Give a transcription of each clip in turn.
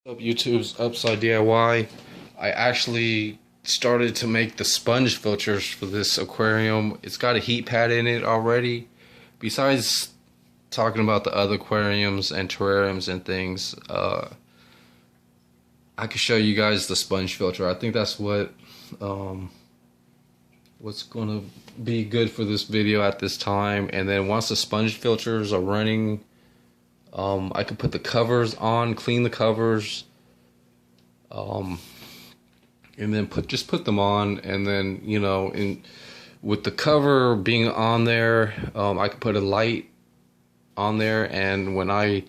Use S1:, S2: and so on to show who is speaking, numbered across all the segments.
S1: Up YouTube's Upside DIY. I actually started to make the sponge filters for this aquarium. It's got a heat pad in it already. Besides talking about the other aquariums and terrariums and things, I could show you guys the sponge filter. I think that's what's gonna be good for this video at this time. And then once the sponge filters are running, I could put the covers on, clean the covers, and then just put them on, and then with the cover being on there, I could put a light on there, and when I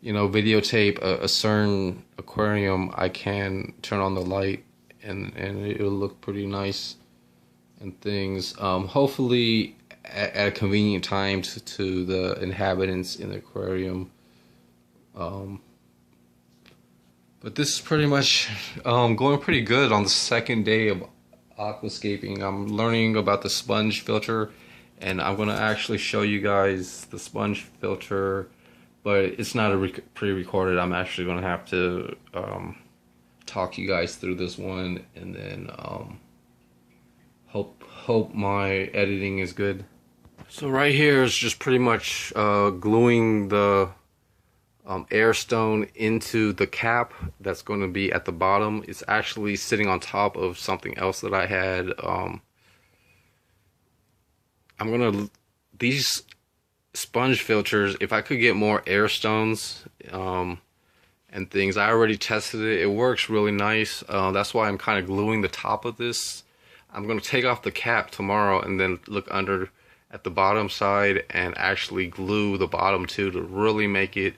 S1: videotape a certain aquarium, I can turn on the light, and it'll look pretty nice and things. Hopefully at a convenient time to the inhabitants in the aquarium. But this is pretty much going pretty good on the second day of aquascaping. I'm learning about the sponge filter, and I'm going to actually show you guys the sponge filter, but it's not a pre-recorded. I'm actually going to have to talk you guys through this one, and then hope my editing is good. So right here is just pretty much gluing the air stone into the cap that's going to be at the bottom. It's actually sitting on top of something else that I had. These sponge filters, if I could get more air stones and things, I already tested it. It works really nice. That's why I'm kind of gluing the top of this. I'm going to take off the cap tomorrow and then look under at the bottom side and actually glue the bottom too, to really make it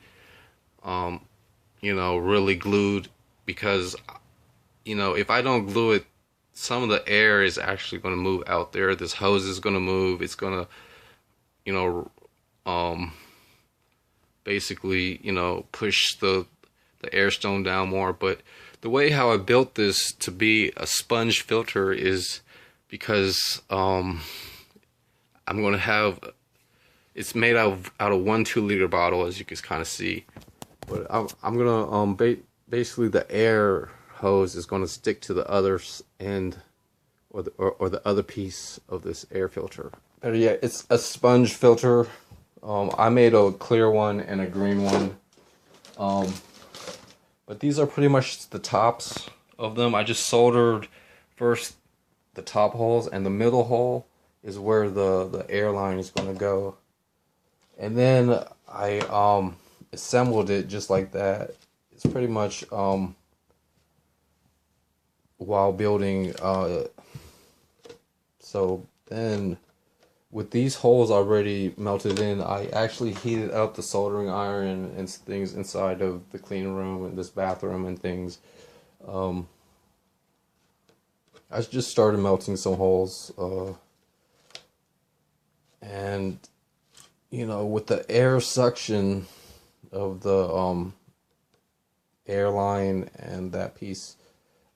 S1: really glued, because if I don't glue it, some of the air is actually going to move out there. This hose is going to move. It's going to basically push the air stone down more. But the way how I built this to be a sponge filter is because I'm going to have, it's made out of 1 2-liter bottle, as you can kind of see. But I'm gonna basically the air hose is going to stick to the other end, or the other piece of this air filter. But yeah, it's a sponge filter. I made a clear one and a green one. But these are pretty much the tops of them. I just soldered first the top holes, and the middle hole is where the air line is going to go. And then I assembled it just like that. It's pretty much while building. So then with these holes already melted in, I actually heated up the soldering iron and things inside of the clean room and this bathroom and things. I just started melting some holes, and with the air suction of the airline and that piece,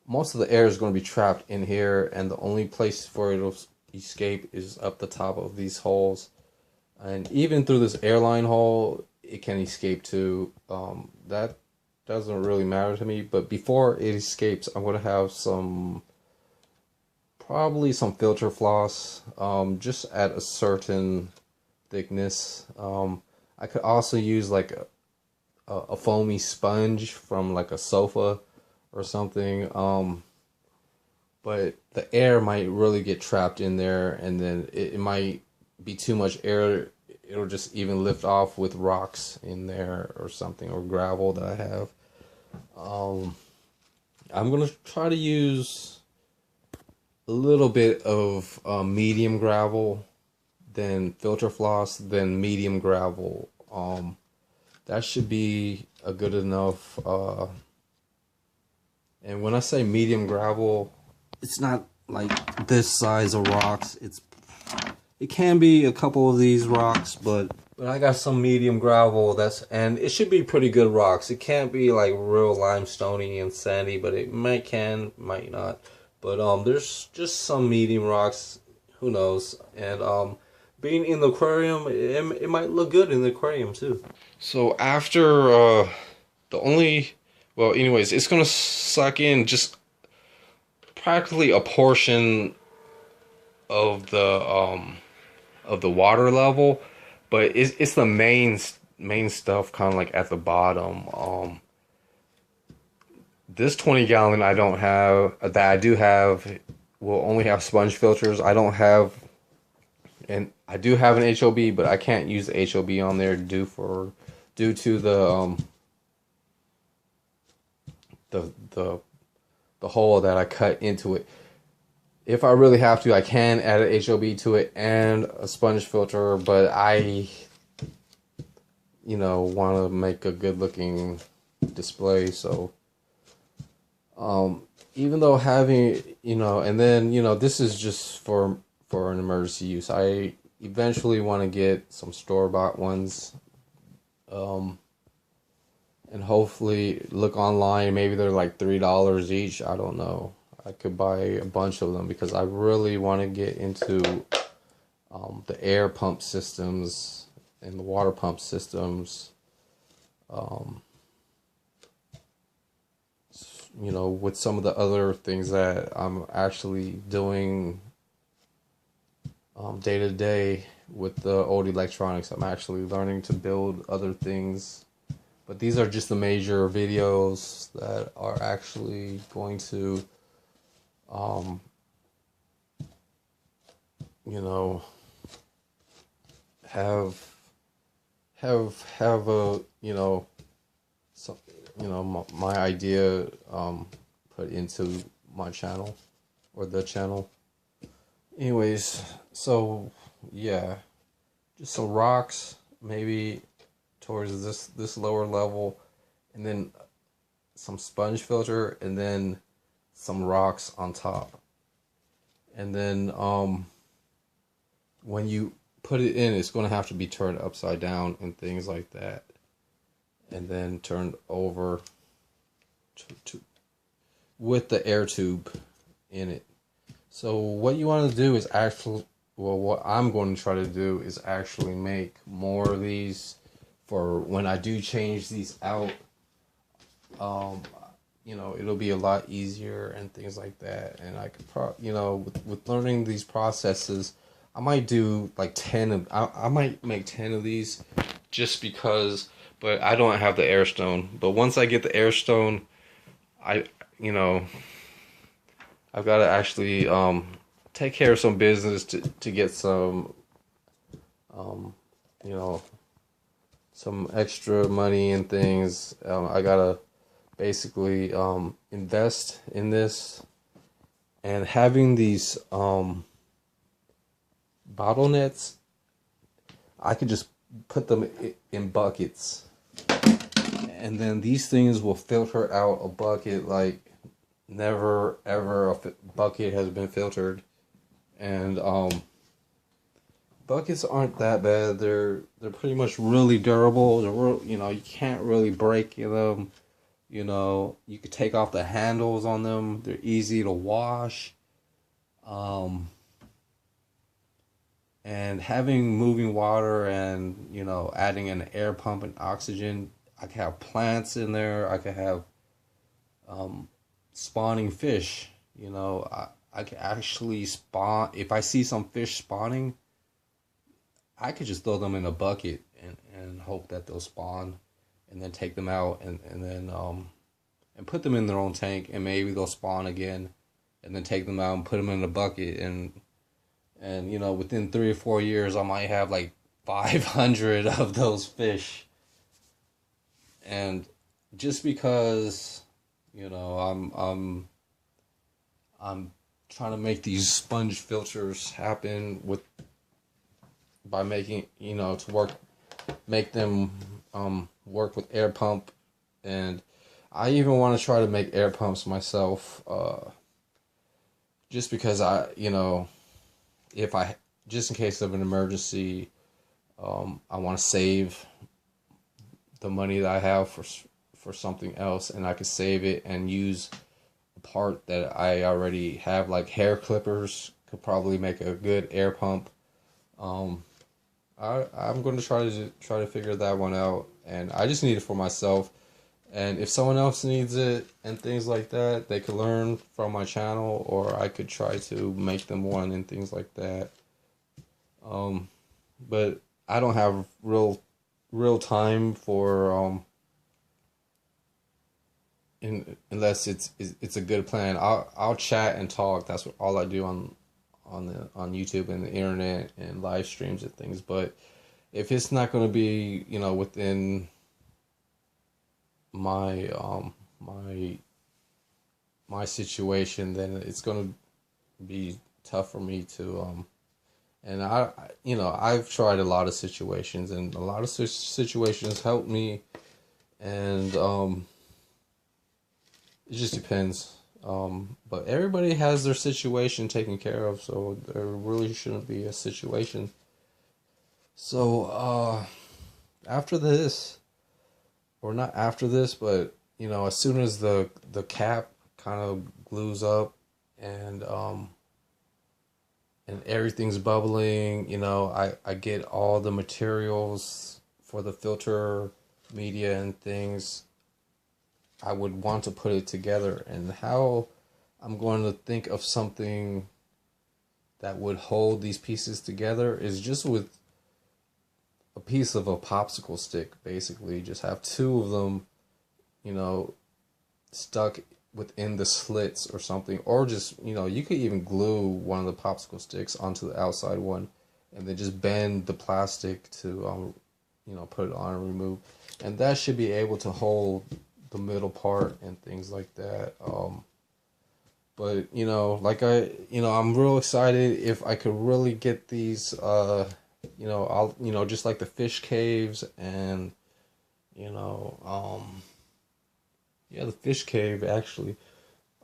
S1: most of the air is going to be trapped in here, and the only place for it to escape is up the top of these holes. And even through this airline hole, it can escape too. That doesn't really matter to me, but before it escapes, I'm going to have probably some filter floss, just at a certain thickness. I could also use like a foamy sponge from like a sofa or something, but the air might really get trapped in there, and then it might be too much air. It'll just even lift off with rocks in there or something, or gravel that I have. I'm gonna try to use a little bit of medium gravel, then filter floss, then medium gravel. That should be a good enough. And when I say medium gravel, it's not like this size of rocks. It can be a couple of these rocks, but I got some medium gravel and it should be pretty good rocks. It can't be like real limestoney and sandy, but it might not. But there's just some medium rocks, who knows. And being in the aquarium, it might look good in the aquarium too. So after the only Well, anyways, it's gonna suck in just practically a portion of the water level, but it's the main stuff kind of like at the bottom. This 20 gallon I don't have, that I do have, will only have sponge filters. I don't have, and I do have an HOB, but I can't use the HOB on there due to the hole that I cut into it. If I really have to, I can add an HOB to it and a sponge filter, but I, want to make a good looking display. So, even though having, and then, this is just for an emergency use. I eventually want to get some store-bought ones, and hopefully look online. Maybe they're like $3 each. I don't know. I could buy a bunch of them because I really want to get into the air pump systems and the water pump systems. With some of the other things that I'm actually doing day to day with the old electronics. I'm actually learning to build other things. But these are just the major videos that are actually going to, have a, some, my idea put into my channel or the channel. Anyways, so yeah, just some rocks maybe towards this lower level, and then some sponge filter, and then some rocks on top. And then when you put it in, it's going to have to be turned upside down and things like that, and then turned over to with the air tube in it. So what you want to do is actually, well, what I'm going to try to do is actually make more of these for when I do change these out. It'll be a lot easier and things like that. And I could with learning these processes, I might do like 10 of, I might make 10 of these just because, but I don't have the air stone. But once I get the air stone, I've got to actually take care of some business to get some some extra money and things. I gotta basically invest in this, and having these bottle nets, I could just put them in buckets, and then these things will filter out a bucket like never ever a bucket has been filtered. And buckets aren't that bad. They're pretty much really durable. You can't really break them. You could take off the handles on them. They're easy to wash. And having moving water and adding an air pump and oxygen, I could have plants in there. I could have spawning fish. I could actually spawn, if I see some fish spawning, I could just throw them in a bucket and hope that they'll spawn, and then take them out and then and put them in their own tank, and maybe they'll spawn again, and then take them out and put them in a bucket, and within 3 or 4 years I might have like 500 of those fish. And just because I'm trying to make these sponge filters happen by making make them work with air pump, and I even want to try to make air pumps myself, just because just in case of an emergency, I want to save the money that I have for something else, and I could save it and use a part that I already have, like hair clippers could probably make a good air pump. I'm going to try to figure that one out, and I just need it for myself. And if someone else needs it and things like that, they could learn from my channel, or I could try to make them one and things like that. But I don't have real time for unless it's a good plan. I'll chat and talk. That's what all I do on YouTube and the internet and live streams and things. But if it's not going to be, you know, within my my situation, then it's going to be tough for me to and you know, I've tried a lot of situations, and a lot of situations help me, and it just depends. But everybody has their situation taken care of, so there really shouldn't be a situation. So after this, or not after this, but you know, as soon as the cap kind of glues up, and everything's bubbling, you know, I get all the materials for the filter media and things, I would want to put it together. And how I'm going to think of something that would hold these pieces together is just with a piece of a popsicle stick, basically. Just have two of them, you know, stuck within the slits or something, or just, you know, you could even glue one of the popsicle sticks onto the outside one, and then just bend the plastic to you know, put it on and remove, and that should be able to hold the middle part and things like that. But you know, like I'm real excited if I could really get these you know, I'll, you know, just like the fish caves, and you know, yeah, the fish cave, actually.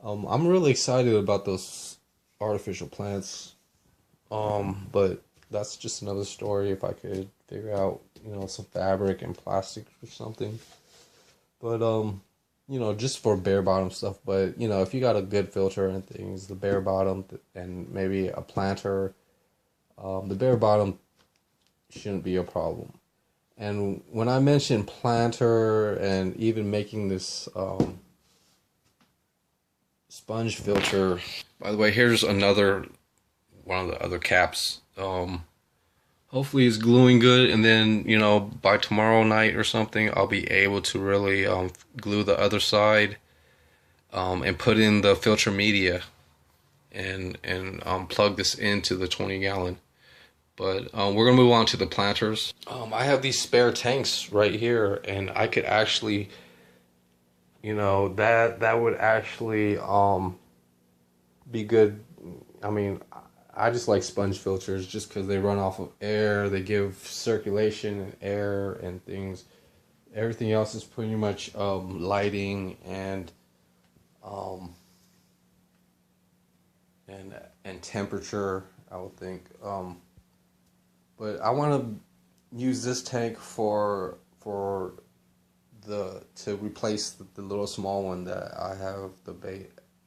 S1: I'm really excited about those artificial plants. But that's just another story if I could figure out, you know, some fabric and plastic or something. But, you know, just for bare bottom stuff. But, you know, if you got a good filter and things, the bare bottom and maybe a planter, the bare bottom shouldn't be a problem. And when I mentioned planter and even making this sponge filter, by the way, here's another one of the other caps. Hopefully it's gluing good, and then, you know, by tomorrow night or something, I'll be able to really glue the other side, and put in the filter media, and plug this into the 20-gallon. But we're gonna move on to the planters. I have these spare tanks right here, and I could actually, you know, that would actually be good. I mean, I just like sponge filters just because they run off of air. They give circulation and air and things. Everything else is pretty much lighting and temperature, I would think. But I want to use this tank for to replace the little small one that I have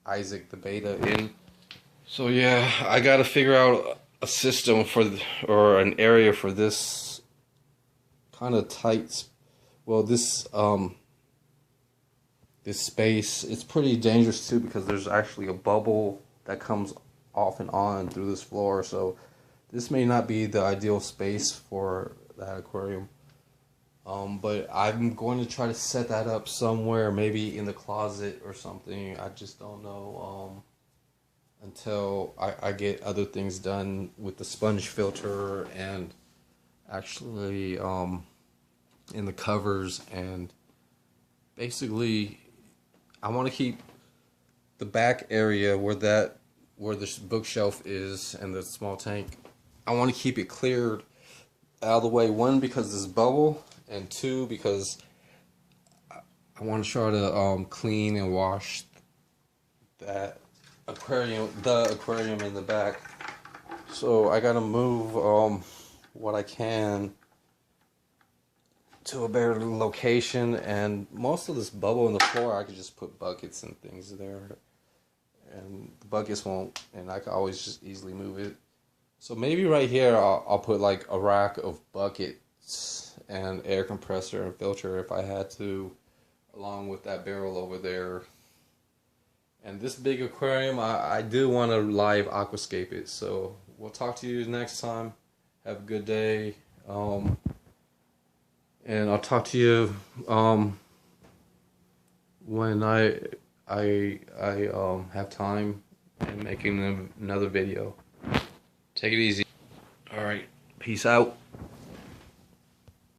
S1: Isaac the beta in. So yeah, I got to figure out a system or an area for this kind of tight. Well, this space, it's pretty dangerous too, because there's actually a bubble that comes off and on through this floor. So this may not be the ideal space for that aquarium. But I'm going to try to set that up somewhere, maybe in the closet or something. I just don't know, until I get other things done with the sponge filter and actually in the covers. And basically I want to keep the back area where this bookshelf is and the small tank. I want to keep it cleared out of the way. One, because this bubble, and two, because I want to try to clean and wash that aquarium, in the back. So I gotta move what I can to a better location. And most of this bubble in the floor, I could just put buckets and things there, and the buckets won't, and I can always just easily move it. So maybe right here I'll put like a rack of buckets and air compressor and filter if I had to. along with that barrel over there. And this big aquarium, I do want to live aquascape it. So we'll talk to you next time. Have a good day. And I'll talk to you when I have time and making another video. Take it easy. All right. Peace out.